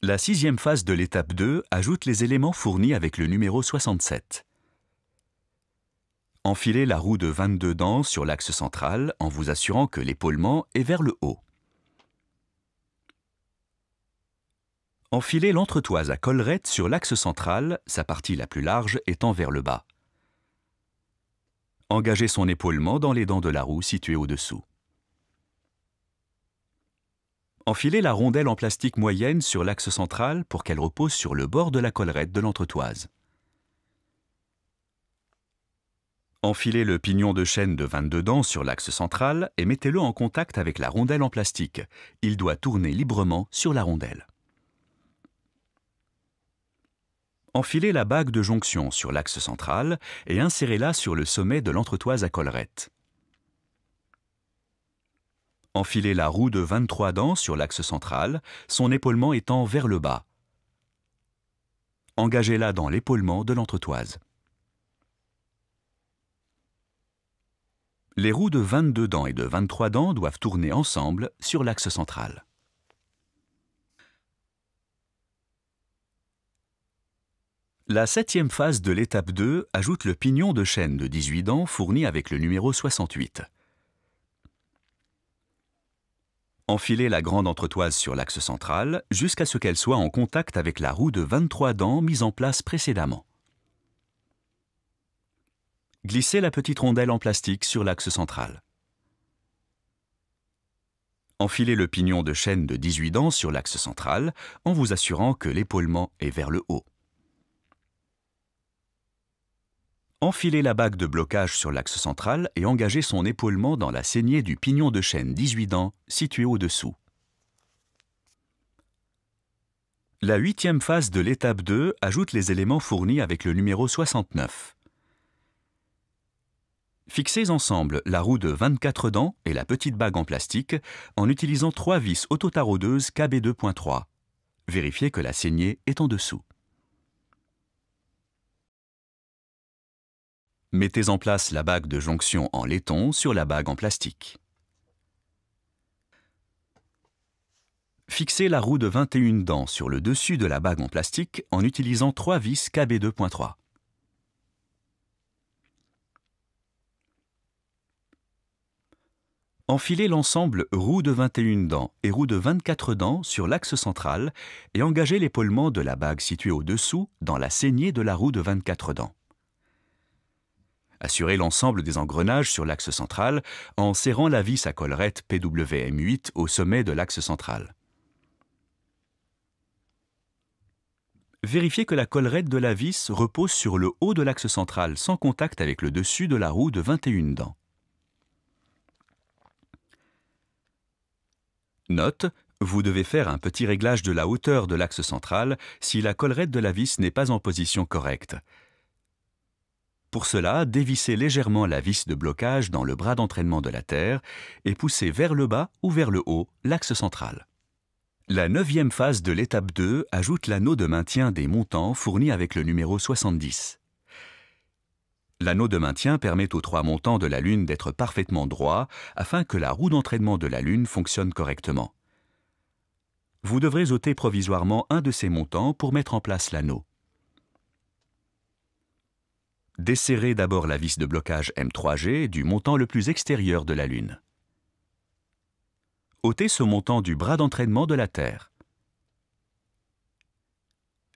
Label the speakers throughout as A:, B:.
A: La sixième phase de l'étape 2 ajoute les éléments fournis avec le numéro 67. Enfilez la roue de 22 dents sur l'axe central en vous assurant que l'épaulement est vers le haut. Enfilez l'entretoise à collerette sur l'axe central, sa partie la plus large étant vers le bas. Engagez son épaulement dans les dents de la roue situées au-dessous. Enfilez la rondelle en plastique moyenne sur l'axe central pour qu'elle repose sur le bord de la collerette de l'entretoise. Enfilez le pignon de chaîne de 22 dents sur l'axe central et mettez-le en contact avec la rondelle en plastique. Il doit tourner librement sur la rondelle. Enfilez la bague de jonction sur l'axe central et insérez-la sur le sommet de l'entretoise à collerette. Enfilez la roue de 23 dents sur l'axe central, son épaulement étant vers le bas. Engagez-la dans l'épaulement de l'entretoise. Les roues de 22 dents et de 23 dents doivent tourner ensemble sur l'axe central. La septième phase de l'étape 2 ajoute le pignon de chaîne de 18 dents fourni avec le numéro 68. Enfilez la grande entretoise sur l'axe central jusqu'à ce qu'elle soit en contact avec la roue de 23 dents mise en place précédemment. Glissez la petite rondelle en plastique sur l'axe central. Enfilez le pignon de chaîne de 18 dents sur l'axe central en vous assurant que l'épaulement est vers le haut. Enfilez la bague de blocage sur l'axe central et engagez son épaulement dans la saignée du pignon de chaîne 18 dents situé au-dessous. La huitième phase de l'étape 2 ajoute les éléments fournis avec le numéro 69. Fixez ensemble la roue de 24 dents et la petite bague en plastique en utilisant 3 vis autotaraudeuses KB2.3. Vérifiez que la saignée est en dessous. Mettez en place la bague de jonction en laiton sur la bague en plastique. Fixez la roue de 21 dents sur le dessus de la bague en plastique en utilisant 3 vis KB2.3. Enfilez l'ensemble roue de 21 dents et roue de 24 dents sur l'axe central et engagez l'épaulement de la bague située au-dessous dans la saignée de la roue de 24 dents. Assurez l'ensemble des engrenages sur l'axe central en serrant la vis à collerette PWM8 au sommet de l'axe central. Vérifiez que la collerette de la vis repose sur le haut de l'axe central sans contact avec le dessus de la roue de 21 dents. Note, vous devez faire un petit réglage de la hauteur de l'axe central si la collerette de la vis n'est pas en position correcte. Pour cela, dévissez légèrement la vis de blocage dans le bras d'entraînement de la terre et poussez vers le bas ou vers le haut l'axe central. La neuvième phase de l'étape 2 ajoute l'anneau de maintien des montants fourni avec le numéro 70. L'anneau de maintien permet aux 3 montants de la Lune d'être parfaitement droits afin que la roue d'entraînement de la Lune fonctionne correctement. Vous devrez ôter provisoirement un de ces montants pour mettre en place l'anneau. Desserrez d'abord la vis de blocage M3G du montant le plus extérieur de la Lune. Ôtez ce montant du bras d'entraînement de la Terre.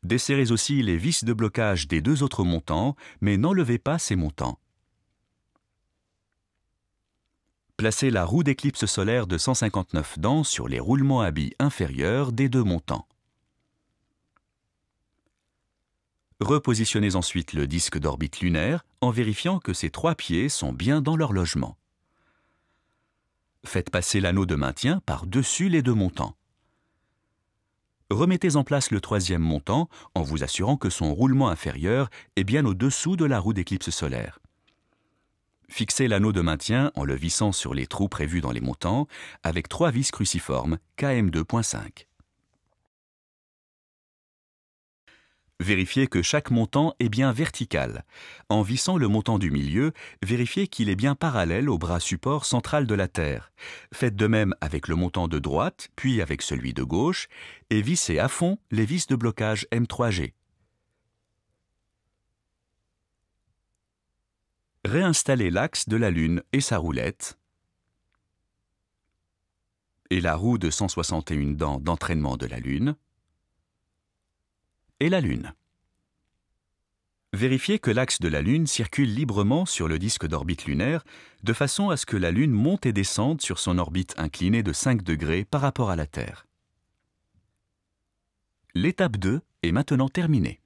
A: Desserrez aussi les vis de blocage des 2 autres montants, mais n'enlevez pas ces montants. Placez la roue d'éclipse solaire de 159 dents sur les roulements à billes inférieurs des 2 montants. Repositionnez ensuite le disque d'orbite lunaire en vérifiant que ces 3 pieds sont bien dans leur logement. Faites passer l'anneau de maintien par-dessus les 2 montants. Remettez en place le 3e montant en vous assurant que son roulement inférieur est bien au-dessous de la roue d'éclipse solaire. Fixez l'anneau de maintien en le vissant sur les trous prévus dans les montants avec 3 vis cruciformes KM2.5. Vérifiez que chaque montant est bien vertical. En vissant le montant du milieu, vérifiez qu'il est bien parallèle au bras support central de la Terre. Faites de même avec le montant de droite, puis avec celui de gauche, et vissez à fond les vis de blocage M3G. Réinstallez l'axe de la Lune et sa roulette, et la roue de 161 dents d'entraînement de la Lune, et la Lune. Vérifiez que l'axe de la Lune circule librement sur le disque d'orbite lunaire, de façon à ce que la Lune monte et descende sur son orbite inclinée de 5 degrés par rapport à la Terre. L'étape 2 est maintenant terminée.